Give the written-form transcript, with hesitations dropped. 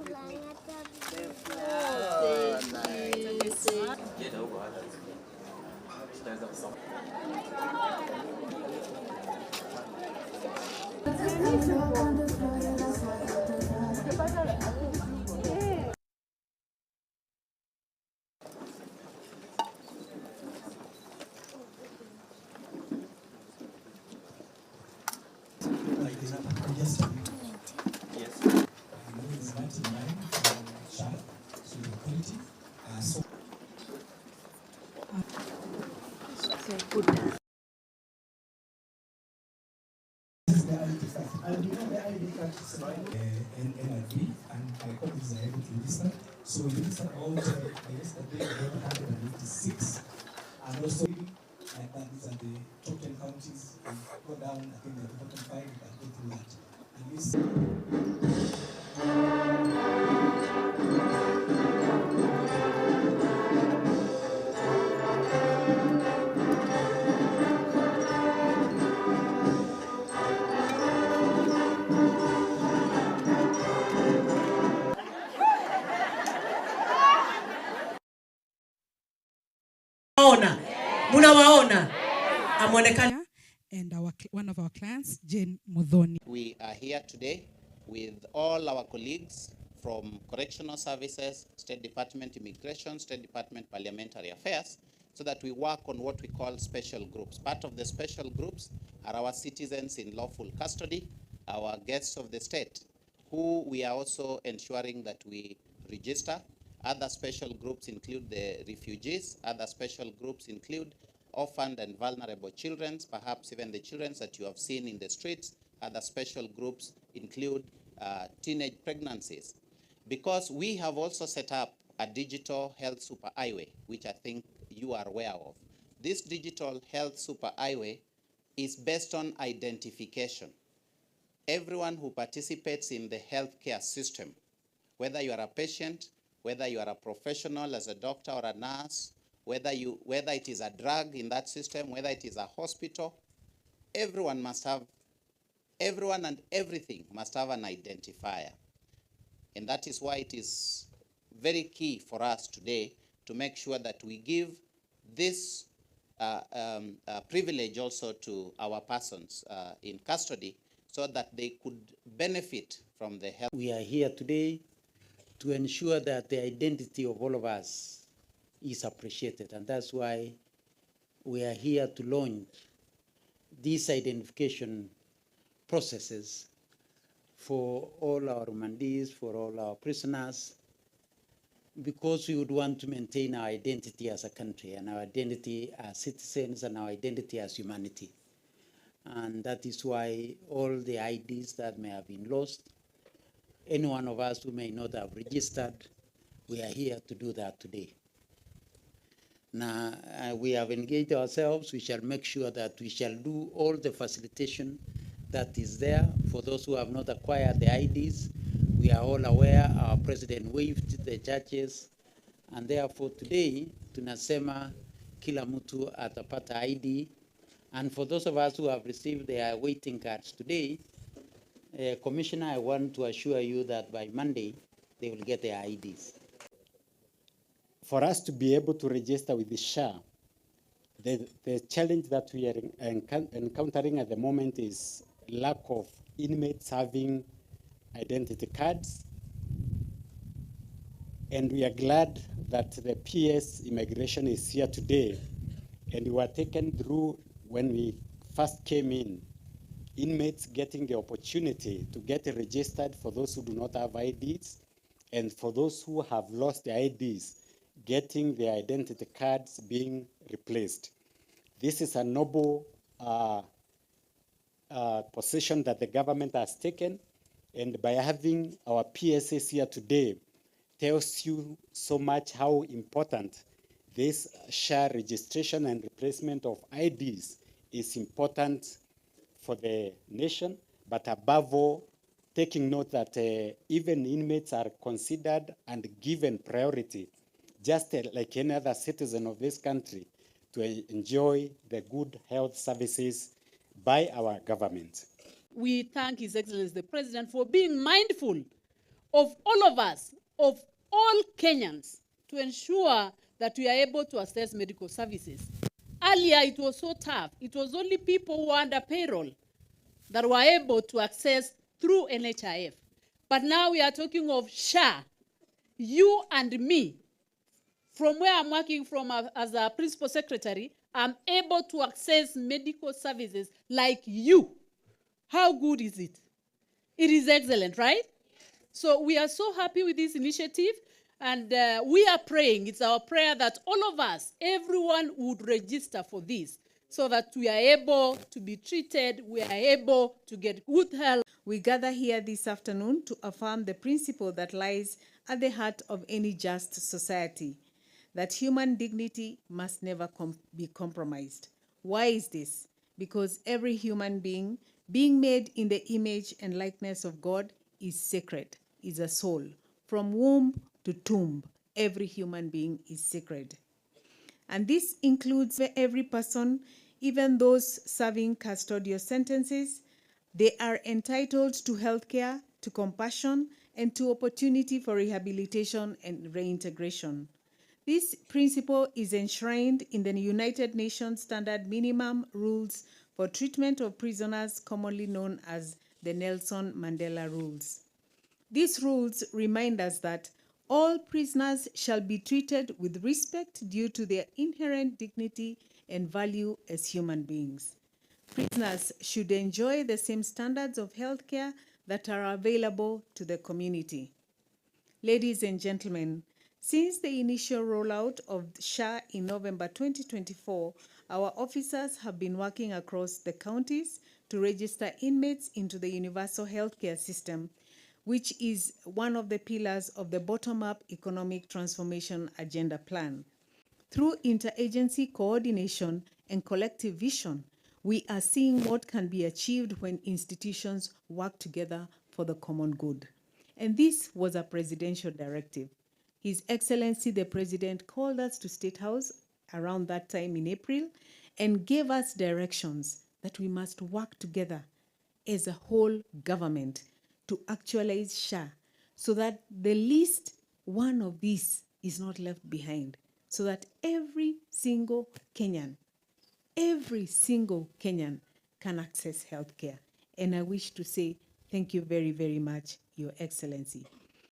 joined with me. NLB, and my colleagues are able to register. So we registered about yesterday 156, and also like that. These are the top 10 counties. We go down, I think the bottom 5, we can go through that. And this Munawaona and one of our clients, Jane Mudhoni. We are here today with all our colleagues from Correctional Services, State Department Immigration, State Department Parliamentary Affairs, so that we work on what we call special groups. Part of the special groups are our citizens in lawful custody, our guests of the state, who we are also ensuring that we register. Other special groups include the refugees. Other special groups include orphaned and vulnerable children, perhaps even the children that you have seen in the streets. Other special groups include teenage pregnancies. Because we have also set up a digital health superhighway, which I think you are aware of. This digital health superhighway is based on identification. Everyone who participates in the healthcare system, whether you are a patient, whether you are a professional as a doctor or a nurse, whether it is a drug in that system, whether it is a hospital, everyone and everything must have an identifier. And that is why it is very key for us today to make sure that we give this privilege also to our persons in custody so that they could benefit from the health. We are here today to ensure that the identity of all of us is appreciated, and that's why we are here to launch these identification processes for all our remandees, for all our prisoners, because we would want to maintain our identity as a country and our identity as citizens and our identity as humanity. And that is why all the IDs that may have been lost, any one of us who may not have registered, we are here to do that today. Now, we have engaged ourselves. We shall make sure that we shall do all the facilitation that is there for those who have not acquired the IDs. We are all aware our president waived the charges, and therefore today tunasema kila mtu atapata ID. And for those of us who have received their waiting cards today, Commissioner, I want to assure you that by Monday, they will get their IDs. For us to be able to register with the SHA, the challenge that we are encountering at the moment is lack of inmates having identity cards. And we are glad that the PS immigration is here today. And we were taken through when we first came in, inmates getting the opportunity to get registered for those who do not have IDs, and for those who have lost their IDs, getting their identity cards being replaced. This is a noble position that the government has taken, and by having our PSs here today, tells you so much how important this SHA registration and replacement of IDs is important for the nation, but above all, taking note that even inmates are considered and given priority, just like any other citizen of this country, to enjoy the good health services by our government. We thank His Excellency the President for being mindful of all of us, of all Kenyans, to ensure that we are able to access medical services. Earlier, it was so tough. It was only people who were under payroll that were able to access through NHIF. But now we are talking of SHA. You and me, from where I'm working from as a principal secretary, I'm able to access medical services like you. How good is it? It is excellent, right? So we are so happy with this initiative, and we are praying, it's our prayer that all of us, everyone would register for this so that we are able to be treated, we are able to get good health. We gather here this afternoon to affirm the principle that lies at the heart of any just society, that human dignity must never be compromised. Why is this? Because every human being made in the image and likeness of God is sacred, is a soul. From womb to tomb, every human being is sacred. And this includes every person, even those serving custodial sentences. They are entitled to healthcare, to compassion, and to opportunity for rehabilitation and reintegration. This principle is enshrined in the United Nations Standard Minimum Rules for Treatment of Prisoners, commonly known as the Nelson Mandela Rules. These rules remind us that all prisoners shall be treated with respect due to their inherent dignity and value as human beings. Prisoners should enjoy the same standards of health care that are available to the community. Ladies and gentlemen, since the initial rollout of SHA in November 2024, our officers have been working across the counties to register inmates into the universal healthcare system, which is one of the pillars of the bottom-up economic transformation agenda plan. Through interagency coordination and collective vision, we are seeing what can be achieved when institutions work together for the common good. And this was a presidential directive. His Excellency the President called us to State House around that time in April and gave us directions that we must work together as a whole government to actualize SHA so that the least one of these is not left behind, so that every single Kenyan can access healthcare. And I wish to say thank you very, very much, Your Excellency.